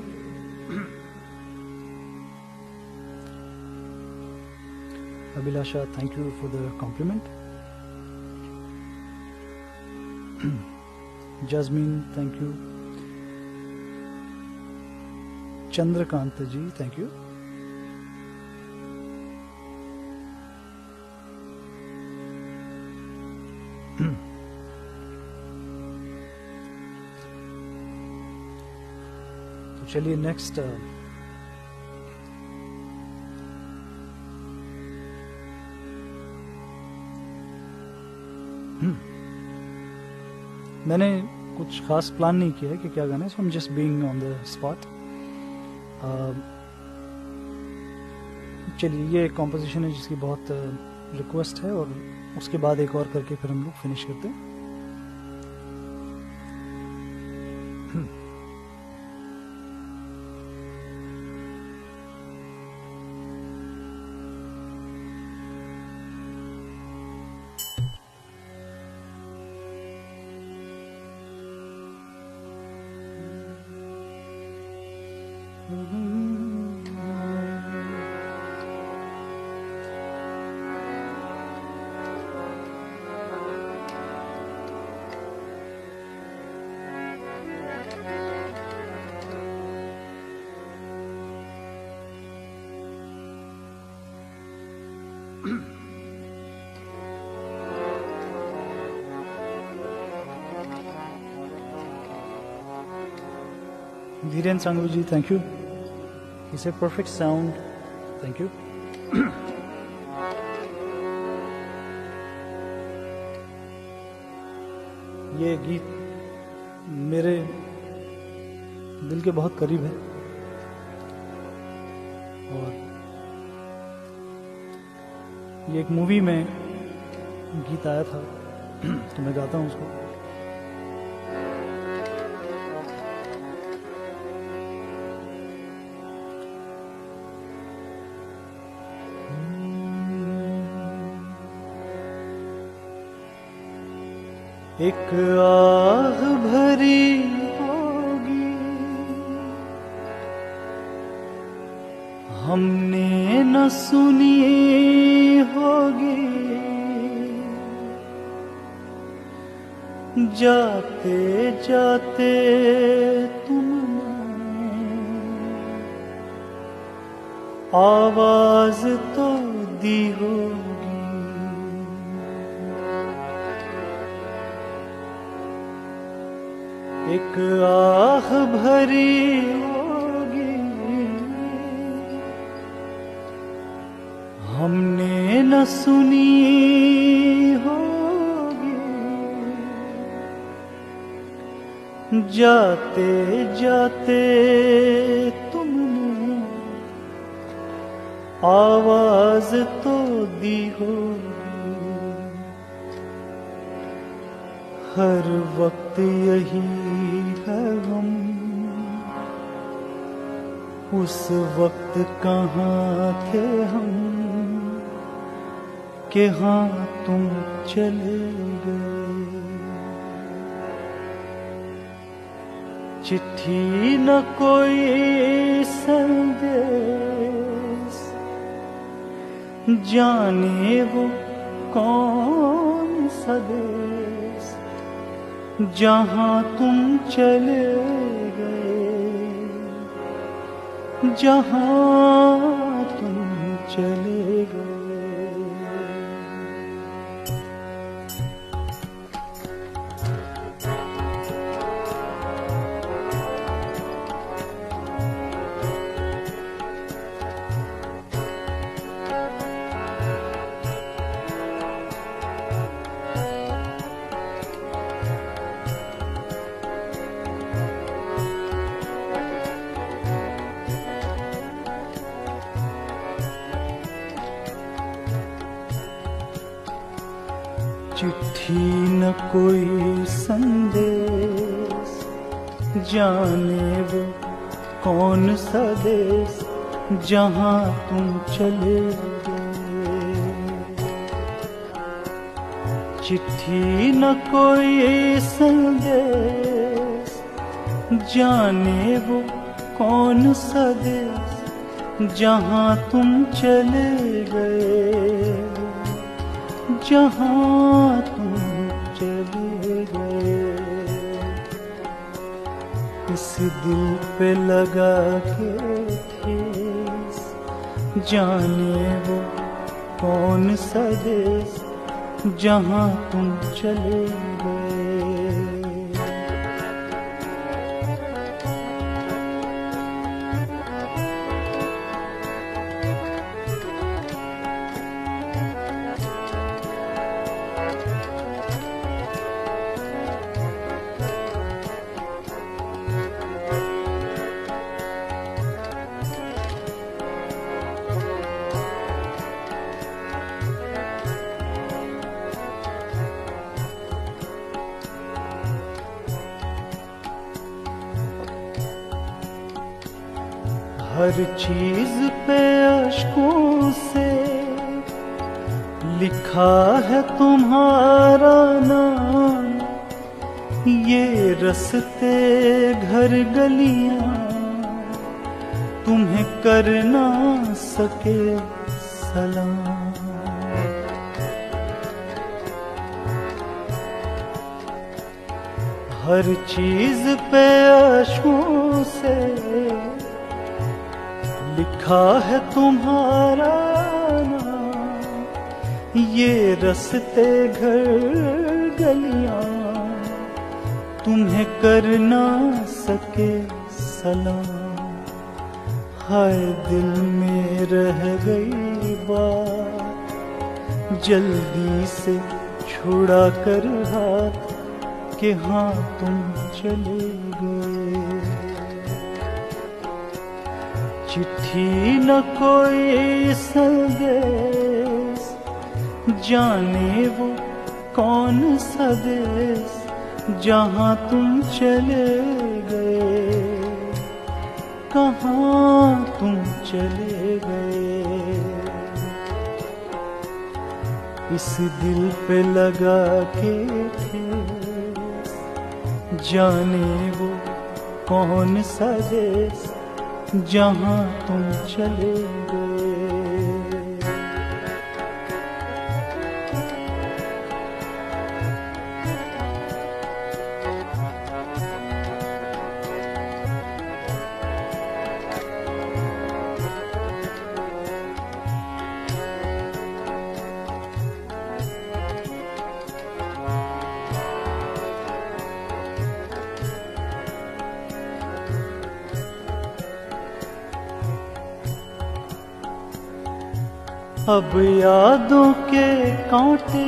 Abhilasha, thank you for the compliment. Jasmine, thank you. Chandrakant ji, thank you. तो चलिए नेक्स्ट मैंने कुछ खास प्लान नहीं किया है कि क्या गाना है, so I am just being on the spot. चलिए, ये एक कॉम्पोजिशन है जिसकी बहुत रिक्वेस्ट है, और उसके बाद एक और करके फिर हम लोग फिनिश करते हैं। Dhiren Sangru ji, thank you. He said perfect sound. Thank you. ये गीत मेरे दिल के बहुत करीब है, और ये एक मूवी में गीत आया था तो मैं गाता हूँ उसको। एक आह भरी होगी हमने न सुनी होगी, जाते जाते तुमने आवाज तो दी होगी। एक आह भरी होगी न सुनी होगी, जाते जाते तुमने आवाज तो दी होगी। हर वक्त यही है गम, उस वक्त कहाँ थे हम कि हाँ तुम चले गए। चिट्ठी न कोई संदेश, जाने वो कौन सा देश जहाँ तुम चले गए, जहाँ तुम चले गए। चिट्ठी न कोई संदेश, जाने वो कौन सा देश जहाँ तुम चले गए। चिट्ठी न कोई संदेश, जाने वो कौन सा देश जहाँ तुम चले गए, जहाँ तुम चले गए। इस दिल पे लगा के ठेस, जाने वो कौन सा देश जहाँ तुम चले गए। हर चीज पे अश्कों से लिखा है तुम्हारा नाम। ये रस्ते घर गलियां तुम्हें कर ना सके सलाम। हर चीज पे अश्कों से लिखा है तुम्हारा नाम। ये रस्ते घर गलियां तुम्हें कर ना सके सलाम। हाय दिल में रह गई बात, जल्दी से छुड़ा कर हाथ कि हाँ तुम चले गए। चिट्ठी न कोई संदेश, जाने वो कौन सा देश जहाँ तुम चले गए, कहाँ तुम चले गए। इस दिल पे लगा के ठेस, जाने वो कौन सा देश जहाँ तुम चले गए। अब यादों के कांटे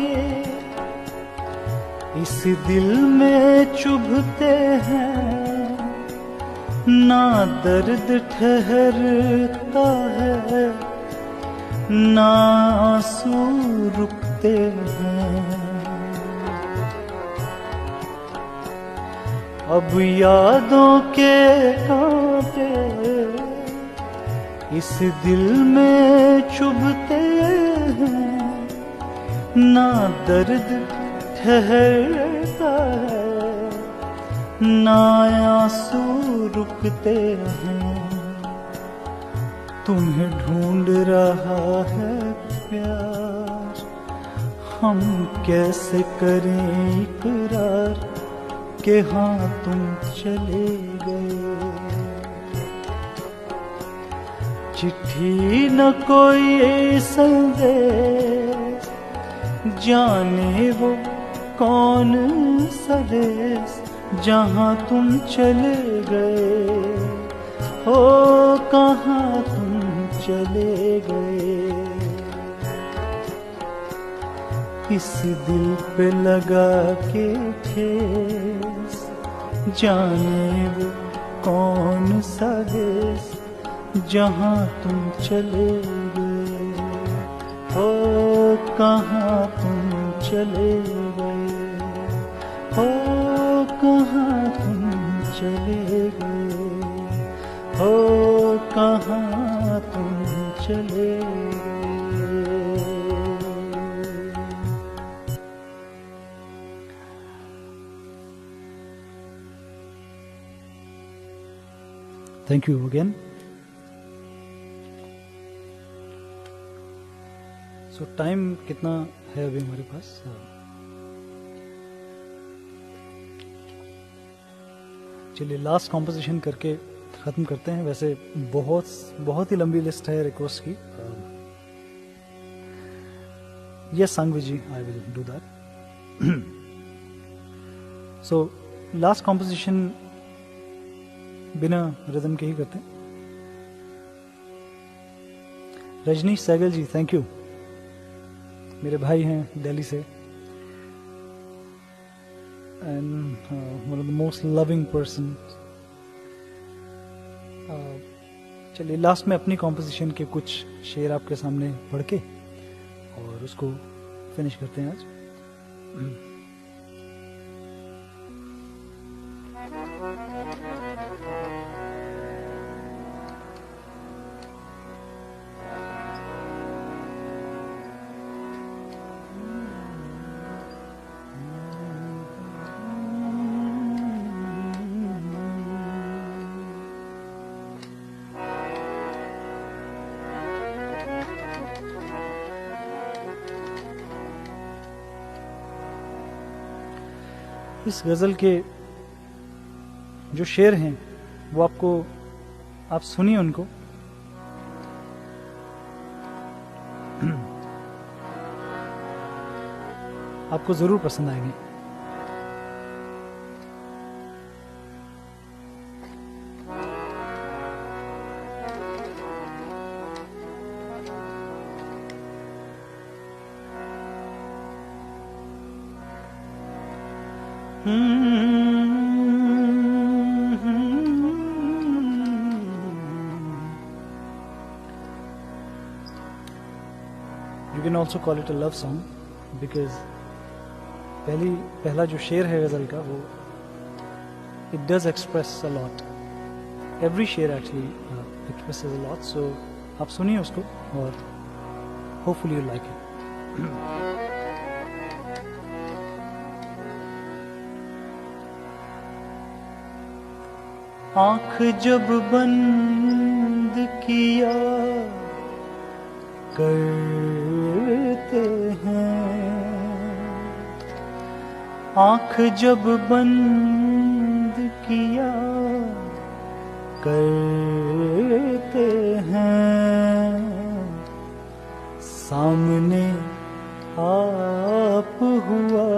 इस दिल में चुभते हैं, ना दर्द ठहरता है, ना आंसू रुकते हैं। अब यादों के कांटे इस दिल में चुभते हैं, ना दर्द ठहरता है, ना आंसू रुकते हैं। तुम्हें ढूंढ रहा है प्यार, हम कैसे करें इकरार कि हाँ तुम चले गए। चिट्ठी न कोई संदेश, जाने वो कौन सा देश जहाँ तुम चले गए। हो कहाँ तुम चले गए। इस दिल पे लगा के ठेस, जाने वो कौन सा देश जहाँ तुम चले गए। हो कहाँ तुम चले गए। हो कहाँ तुम चले गए। हो कहाँ तुम चले गए। Thank you again. So time कितना है अभी हमारे पास? चलिए लास्ट कॉम्पोजिशन करके ख़त्म करते हैं। वैसे बहुत ही लंबी लिस्ट है रिक्वेस्ट की। Yes Sanghvi ji, I will do that. So last composition बिना रिदम के ही करते हैं। Rajneesh Sehgal ji, thank you. मेरे भाई हैं दिल्ली से, and one of the most loving person. चलिए लास्ट में अपनी कॉम्पोजिशन के कुछ शेर आपके सामने पढ़ के और उसको फिनिश करते हैं आज। इस गजल के जो शेर हैं वो आप सुनिए उनको। आपको जरूर पसंद आएंगे। You can also call it a love song because पहला जो शेर है गजल का वो it does express a lot. Every शेर actually expresses a lot. So आप सुनिए उसको और hopefully you like it. आँख जब बंद किया करते हैं, आँख जब बंद किया करते हैं, सामने आप हुआ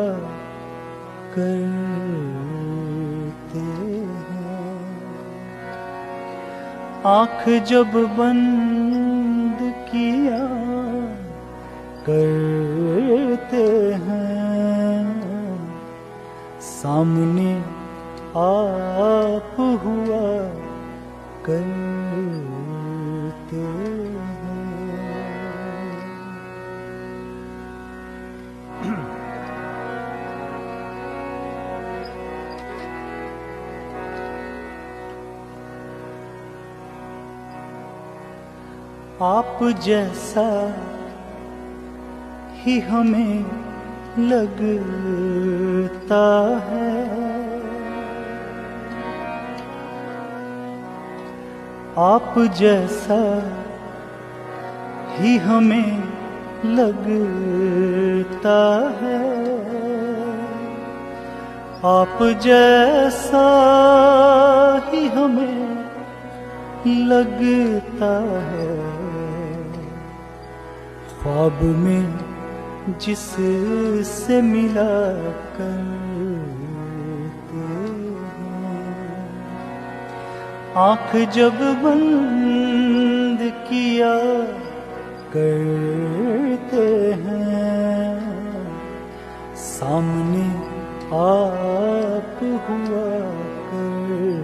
करते हैं। आँख जब बंद किया करते हैं, सामने आप हुआ करते हैं। आप जैसा ही हमें लगता है, आप जैसा ही हमें लगता है, आप जैसा ही हमें लगता है, ख्वाब में जिससे मिला करते हैं, आँख जब बंद किया करते हैं, सामने आप हुआ करते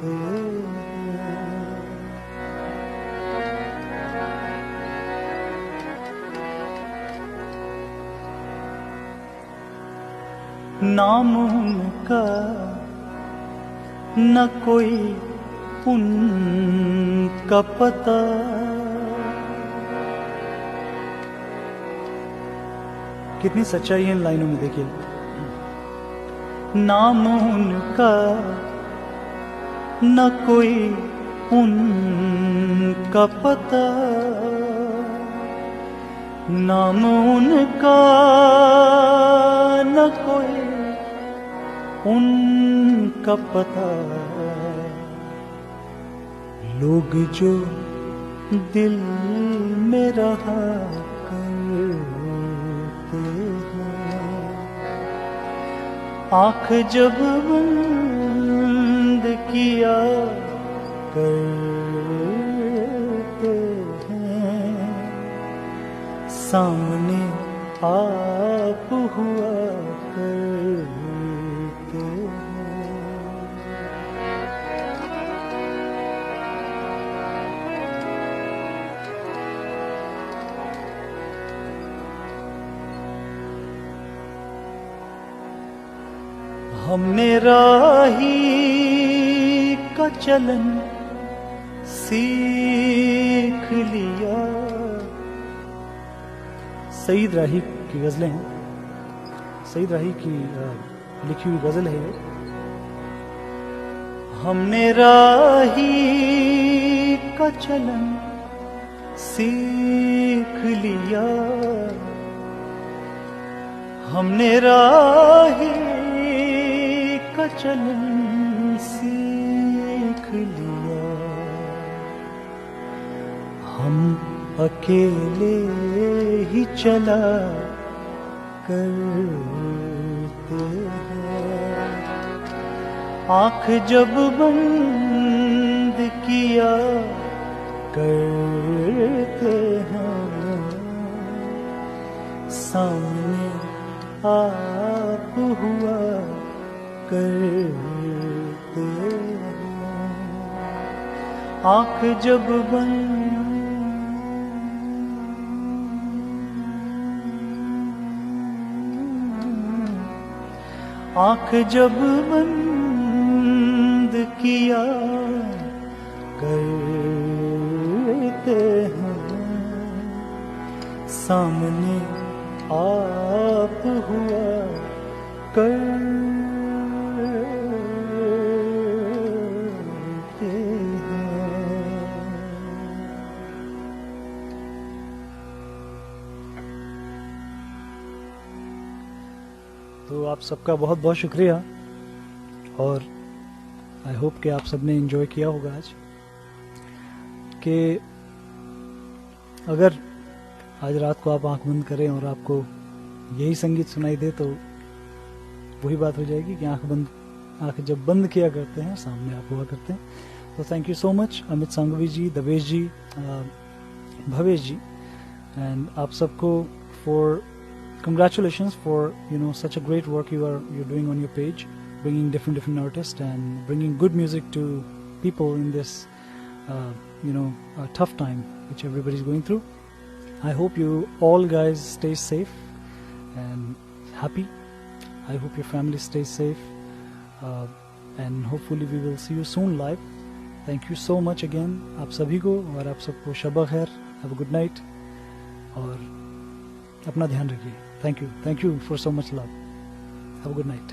हैं। नाम उनका न कोई उनका पता, कितनी सच्चाई है इन लाइनों में, देखिए। नाम उनका न कोई उनका पता, नाम उनका न कोई उनका पता, लोग जो दिल में रहा करते हैं, आँख जब बंद किया करते हैं, सामने आप हुआ करते हैं। हमने राही का चलन सीख लिया, सईद राही की गजलें हैं, सईद राही की लिखी हुई गजल है। हमने राही का चलन सीख लिया, हमने राही का चलन सीख लिया, हम अकेले ही चला करते हैं, आँख जब बंद किया करते हैं, सामने आप हुआ करते हैं, आँख जब बंद आँख जब बंद किया करते हैं, सामने आप हुआ करते हैं। तो आप सबका बहुत बहुत शुक्रिया, और आई होप कि आप सबने एंजॉय किया होगा आज। कि अगर आज रात को आप आंख बंद करें और आपको यही संगीत सुनाई दे तो वही बात हो जाएगी कि आंख जब बंद किया करते हैं सामने आप हुआ करते हैं। तो thank you so much Amit Sanghvi ji, Davesh ji, Bhavesh ji, and आप सबको for congratulations for such a great work you're doing on your page, bringing different artists and bringing good music to people in this tough time which everybody's going through. I hope you all guys stay safe and happy. I hope your family stays safe, and hopefully we will see you soon live. Thank you so much again आप सभी को, और आप सबको शब खैर, have a good night, और अपना ध्यान रखिए. Thank you for so much love. Have a good night.